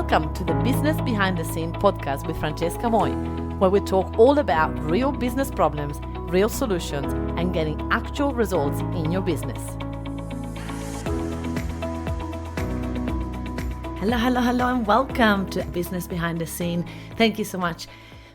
Welcome to the Business Behind the Scene podcast with Francesca Moi, where we talk all about real business problems, real solutions, and getting actual results in your business. Hello, and welcome to Business Behind the Scene. Thank you so much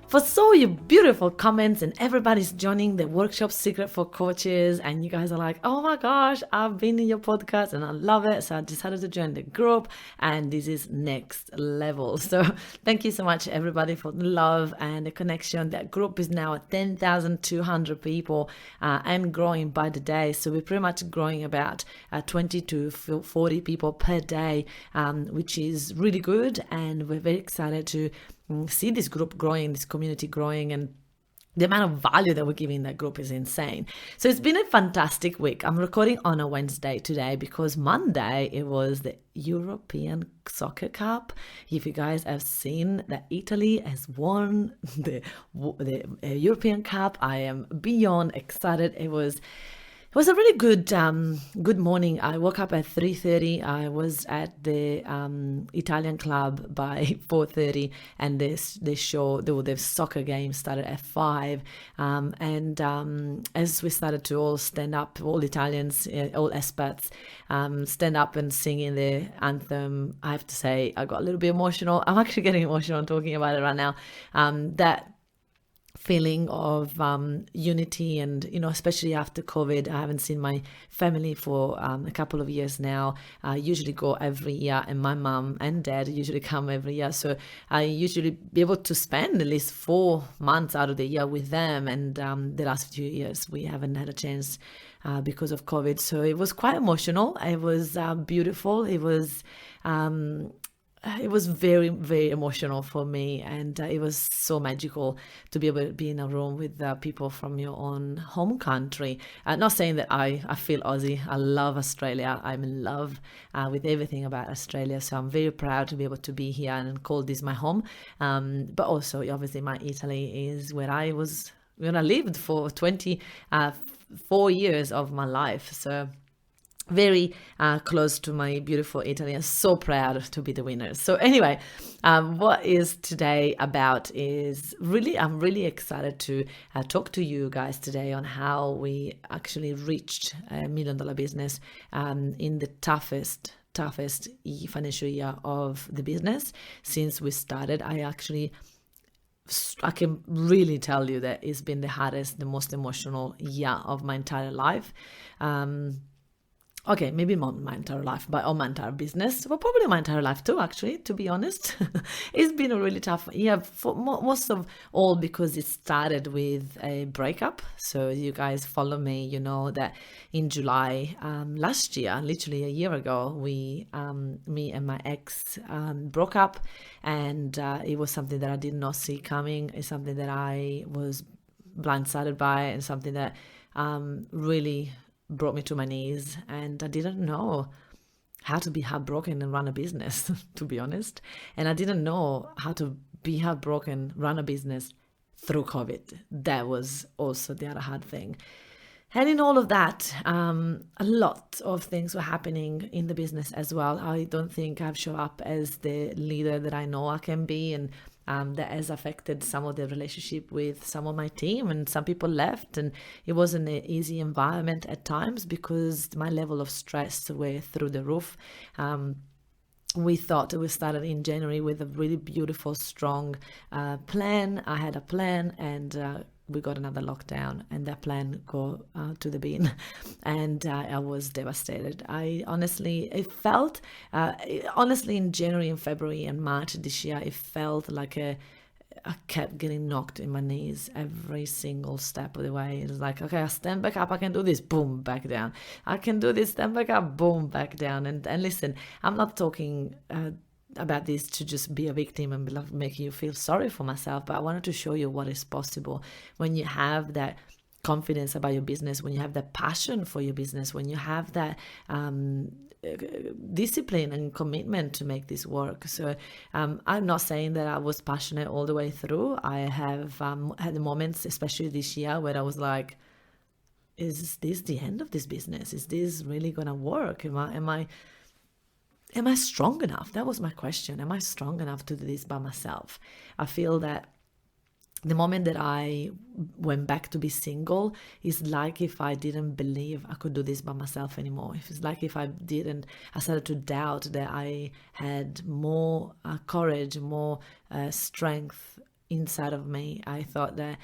for so your beautiful comments, and everybody's joining the workshop Secret for Coaches, and you guys are like, oh my gosh, I've been in your podcast and I love it, so I decided to join the group, and this is next level. So thank you so much everybody for the love and the connection. That group is now at 10,200 people and growing by the day, so we're pretty much growing about 20 to 40 people per day, which is really good, and we're very excited to see this group growing, this community growing, and the amount of value that we're giving that group is insane. So it's been a fantastic week. I'm recording on a Wednesday today because Monday it was the European Soccer Cup. If you guys have seen that Italy has won the European Cup, I am beyond excited. It was a really good morning. I woke up at 3:30. I was at the Italian club by 4:30, and the soccer game started at 5. As we started to all stand up, all Italians, all expats, stand up and singing the anthem, I have to say I got a little bit emotional. I'm actually getting emotional talking about it right now. That feeling of unity, and especially after COVID, I haven't seen my family for a couple of years now. I usually go every year, and my mom and dad usually come every year, so I usually be able to spend at least 4 months out of the year with them, and the last few years we haven't had a chance because of COVID. So it was quite emotional. It was beautiful. It was very, very emotional for me, and it was so magical to be able to be in a room with people from your own home country. Not saying that I feel Aussie. I love Australia. I'm in love with everything about Australia, so I'm very proud to be able to be here and call this my home. But also, obviously, my Italy is where I lived for 24 years of my life. So very close to my beautiful Italy, and so proud to be the winners. So anyway, what is today about is I'm really excited to talk to you guys today on how we actually reached $1 million business in the toughest financial year of the business since we started. I can really tell you that it's been the hardest, the most emotional year of my entire life. Okay, maybe not my entire life, but my entire business. Well, probably my entire life too, actually, to be honest. It's been a really tough year, for most of all because it started with a breakup. So you guys follow me, you know that in July last year, literally a year ago, me and my ex broke up, and it was something that I did not see coming. It's something that I was blindsided by, and something that really brought me to my knees, and I didn't know how to be heartbroken and run a business, to be honest. And I didn't know how to be heartbroken, run a business through COVID. That was also the other hard thing. And in all of that, a lot of things were happening in the business as well. I don't think I've shown up as the leader that I know I can be, and that has affected some of the relationship with some of my team, and some people left, and it wasn't an easy environment at times because my level of stress were through the roof. We thought we started in January with a really beautiful, strong plan. I had a plan, and we got another lockdown, and that plan go to the bin, and I was devastated. It felt in January and February and March this year, it felt like I kept getting knocked in my knees every single step of the way. It was like, okay, I stand back up, I can do this, boom, back down. I can do this, stand back up, boom, back down. And listen, I'm not talking about this to just be a victim and make you feel sorry for myself, but I wanted to show you what is possible when you have that confidence about your business, when you have that passion for your business, when you have that discipline and commitment to make this work. So I'm not saying that I was passionate all the way through. I have had moments, especially this year, where I was like, is this the end of this business? Is this really gonna work? Am I am I strong enough? That was my question. Am I strong enough to do this by myself? I feel that the moment that I went back to be single is like if I didn't believe I could do this by myself anymore. It's like if I started to doubt that I had more courage, more strength inside of me. I thought that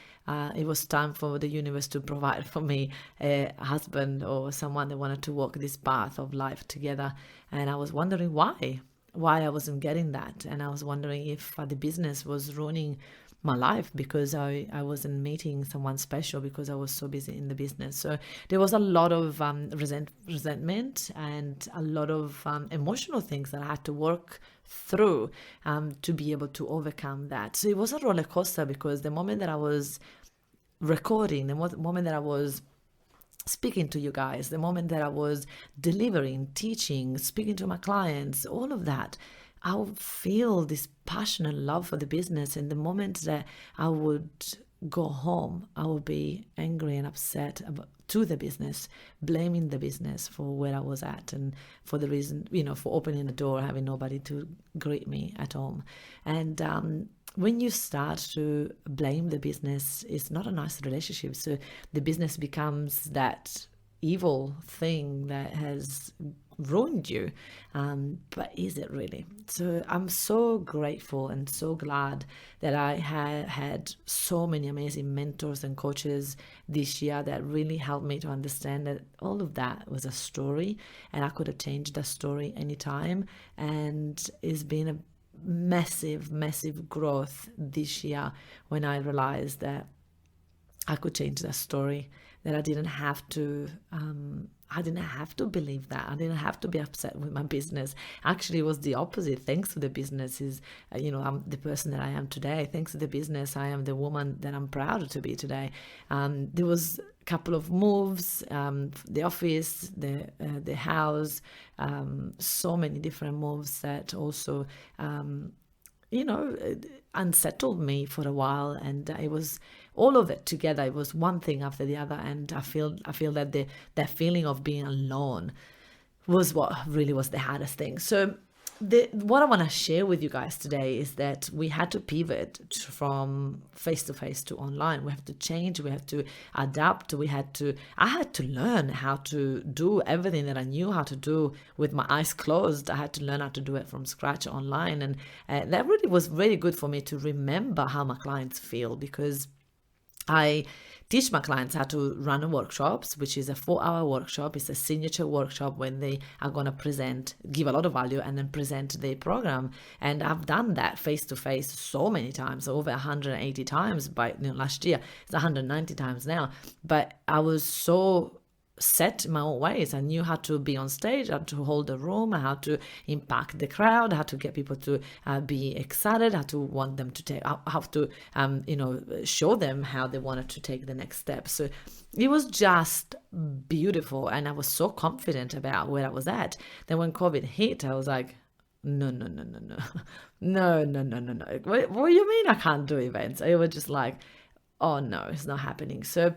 it was time for the universe to provide for me a husband or someone that wanted to walk this path of life together. And I was wondering why I wasn't getting that. And I was wondering if the business was ruining my life because I wasn't meeting someone special because I was so busy in the business. So there was a lot of resentment and a lot of emotional things that I had to work through to be able to overcome that. So it was a roller coaster because the moment that I was recording, the moment that I was speaking to you guys, the moment that I was delivering, teaching, speaking to my clients, all of that, I would feel this passionate love for the business. And the moment that I would go home, I would be angry and upset to the business, blaming the business for where I was at and for the reason, for opening the door, having nobody to greet me at home. And when you start to blame the business, it's not a nice relationship. So the business becomes that evil thing that has ruined you. But is it really? So I'm so grateful and so glad that I had so many amazing mentors and coaches this year that really helped me to understand that all of that was a story and I could have changed the story anytime. And it's been a massive growth this year when I realized that I could change that story, that I didn't have to believe that. I didn't have to be upset with my business. Actually, it was the opposite. Thanks to the business I'm the person that I am today. Thanks to the business, I am the woman that I'm proud to be today. There was a couple of moves, the office, the house, so many different moves that also, unsettled me for a while, and it was all of it together. It was one thing after the other, and I feel that that feeling of being alone was what really was the hardest thing. So what I want to share with you guys today is that we had to pivot from face-to-face to online. We have to change, we have to adapt, I had to learn how to do everything that I knew how to do with my eyes closed. I had to learn how to do it from scratch online. And that really was really good for me to remember how my clients feel, because I teach my clients how to run workshops, which is a 4-hour workshop. It's a signature workshop when they are going to give a lot of value and then present their program. And I've done that face to face so many times, over 180 times last year. It's 190 times now. But I was so set in my own ways. I knew how to be on stage, how to hold the room, how to impact the crowd, how to get people to be excited, how to want them to take, how to show them how they wanted to take the next step. So it was just beautiful, and I was so confident about where I was at. Then when COVID hit, I was like, no. What do you mean I can't do events? I was just like, oh no, it's not happening. So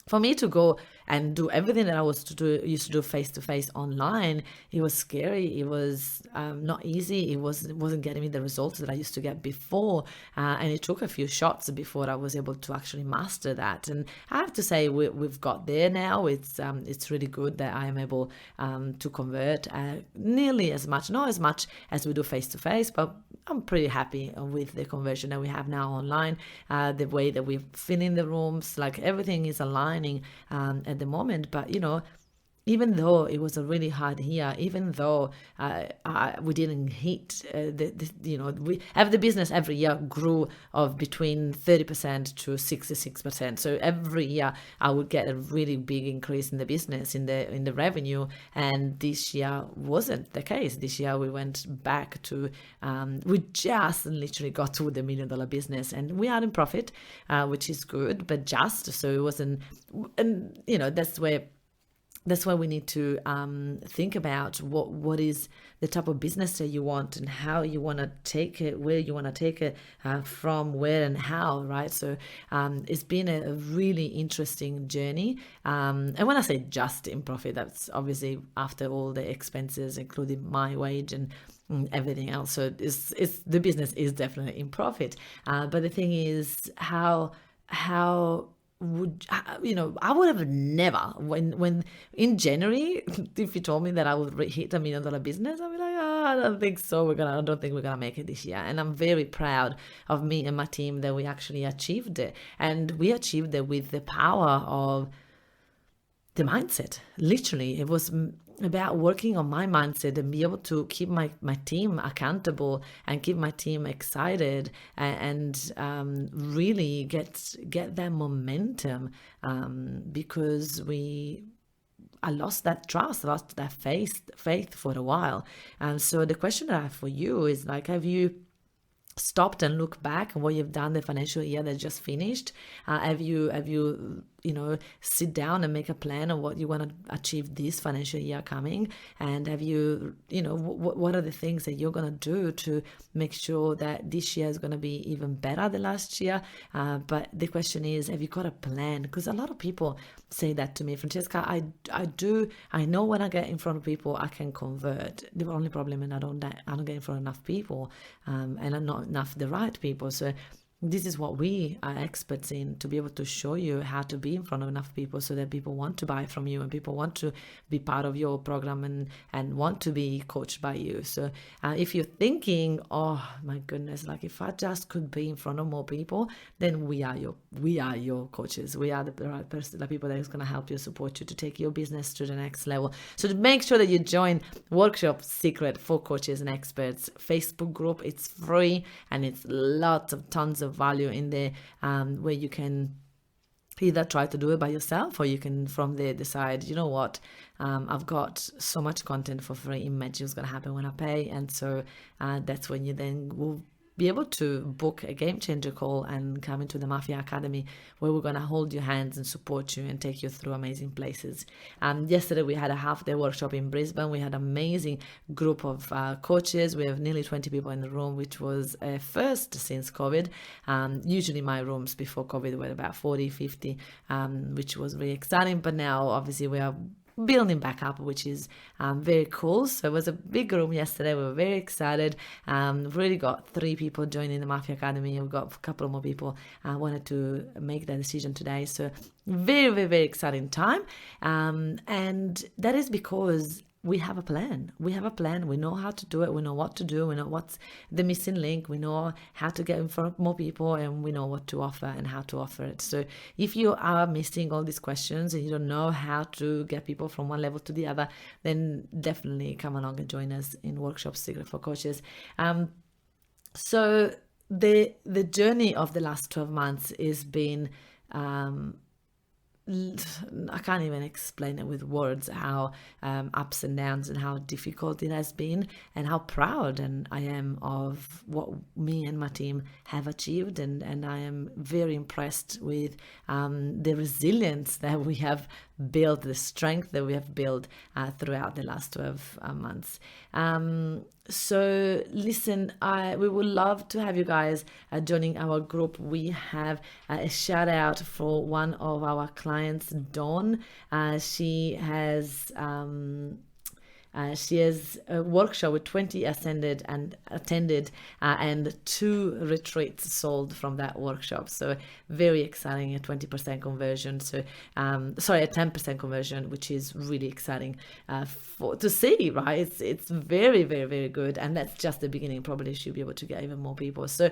for me to go and do everything that I used to do face-to-face online, it was scary. It was not easy. It wasn't getting me the results that I used to get before. And it took a few shots before I was able to actually master that. And I have to say, we've got there now. It's really good that I am able to convert nearly as much, not as much as we do face-to-face, but I'm pretty happy with the conversion that we have now online, the way that we're filling the rooms, like everything is aligning at the moment. But even though it was a really hard year, even though we didn't hit, the business every year grew of between 30% to 66%. So every year I would get a really big increase in the business, in the revenue. And this year wasn't the case. This year we went back to, we just literally got to the $1 million business, and we are in profit, which is good, but just so it wasn't, and that's where that's why we need to think about what is the type of business that you want and how you want to take it, where you want to take it, from where and how, right? So it's been a really interesting journey. And when I say just in profit, that's obviously after all the expenses, including my wage and everything else. So it's the business is definitely in profit. But the thing is how would I would have never when in January if you told me that I would hit $1 million business, I'd be like, oh, I don't think so, I don't think we're gonna make it this year. And I'm very proud of me and my team that we actually achieved it, and we achieved it with the power of the mindset. Literally, it was about working on my mindset and be able to keep my team accountable and keep my team excited, and really get that momentum, because I lost that trust, lost that faith for a while. And so the question that I have for you is like, have you stopped and looked back on what you've done the financial year that just finished? Have you sit down and make a plan of what you want to achieve this financial year coming? And have you, what are the things that you're going to do to make sure that this year is going to be even better than last year? But the question is, have you got a plan? Because a lot of people say that to me, Francesca, I know when I get in front of people, I can convert. The only problem is I don't get in front of enough people, and I'm not enough the right people. So this is what we are experts in, to be able to show you how to be in front of enough people so that people want to buy from you and people want to be part of your program and want to be coached by you. So if you're thinking, oh my goodness, like if I just could be in front of more people, then we are your coaches. We are the right person, the people that is going to help you, support you to take your business to the next level. So to make sure that you join Workshop Secret for Coaches and Experts Facebook group. It's free and it's tons of value in there, where you can either try to do it by yourself, or you can from there decide, you know what, I've got so much content for free. Imagine what's going to happen when I pay. And so that's when you then will be able to book a game changer call and come into the Mafia Academy, where we're going to hold your hands and support you and take you through amazing places. Yesterday we had a half-day workshop in Brisbane. We had an amazing group of coaches. We have nearly 20 people in the room, which was a first since COVID. Usually my rooms before COVID were about 40, 50, which was really exciting. But now obviously we are building back up, which is very cool. So it was a big room yesterday. We were very excited. We've really got 3 people joining the Mafia Academy. We've got a couple more people wanted to make that decision today. So very, very, very exciting time. And that is because we have a plan. We know how to do it. We know what to do. We know what's the missing link. We know how to get in front of more people, and we know what to offer and how to offer it. So if you are missing all these questions and you don't know how to get people from one level to the other, then definitely come along and join us in Workshop Secret for Coaches. So the journey of the last 12 months has been, I can't even explain it with words, how ups and downs and how difficult it has been, and how proud I am of what me and my team have achieved. And I am very impressed with the resilience that we have built, the strength that we have built throughout the last 12 months. So listen, we would love to have you guys joining our group. We have a shout out for one of our clients, Dawn. She has a workshop with 20 attended and 2 retreats sold from that workshop. So very exciting, a 20% conversion. So a 10% conversion, which is really exciting to see, right? It's very, very, very good. And that's just the beginning. Probably should be able to get even more people. So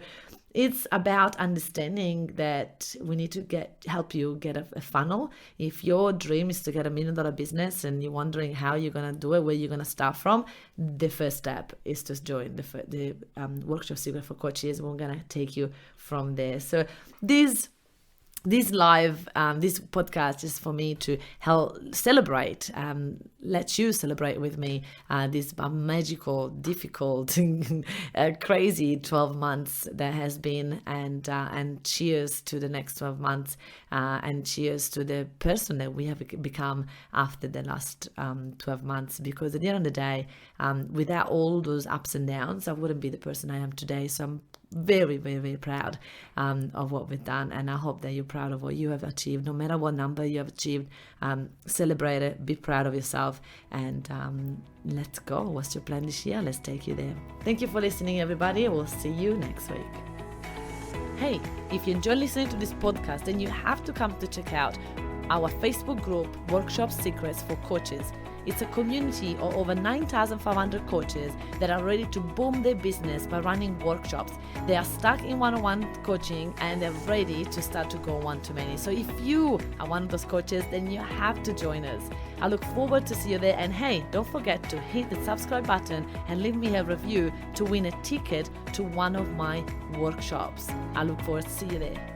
it's about understanding that we need to help you get a funnel. If your dream is to get $1 million business and you're wondering how you're going to do it, where you're going to start from, the first step is to join the Workshop Secret for Coaches. We're going to take you from there. So these this live, this podcast is for me to help celebrate, let you celebrate with me this magical, difficult, crazy 12 months that has been, and cheers to the next 12 months, and cheers to the person that we have become after the last 12 months, because at the end of the day, without all those ups and downs, I wouldn't be the person I am today. So I'm very, very, very proud of what we've done, and I hope that you're proud of what you have achieved. No matter what number you have achieved, celebrate it, be proud of yourself, and let's go. What's your plan this year? Let's take you there. Thank you for listening, everybody. We'll see you next week. Hey, if you enjoy listening to this podcast, then you have to come to check out our Facebook group, Workshop Secrets for Coaches. It's a community of over 9,500 coaches that are ready to boom their business by running workshops. They are stuck in one-on-one coaching and they're ready to start to go one-to-many. So if you are one of those coaches, then you have to join us. I look forward to see you there. And hey, don't forget to hit the subscribe button and leave me a review to win a ticket to one of my workshops. I look forward to see you there.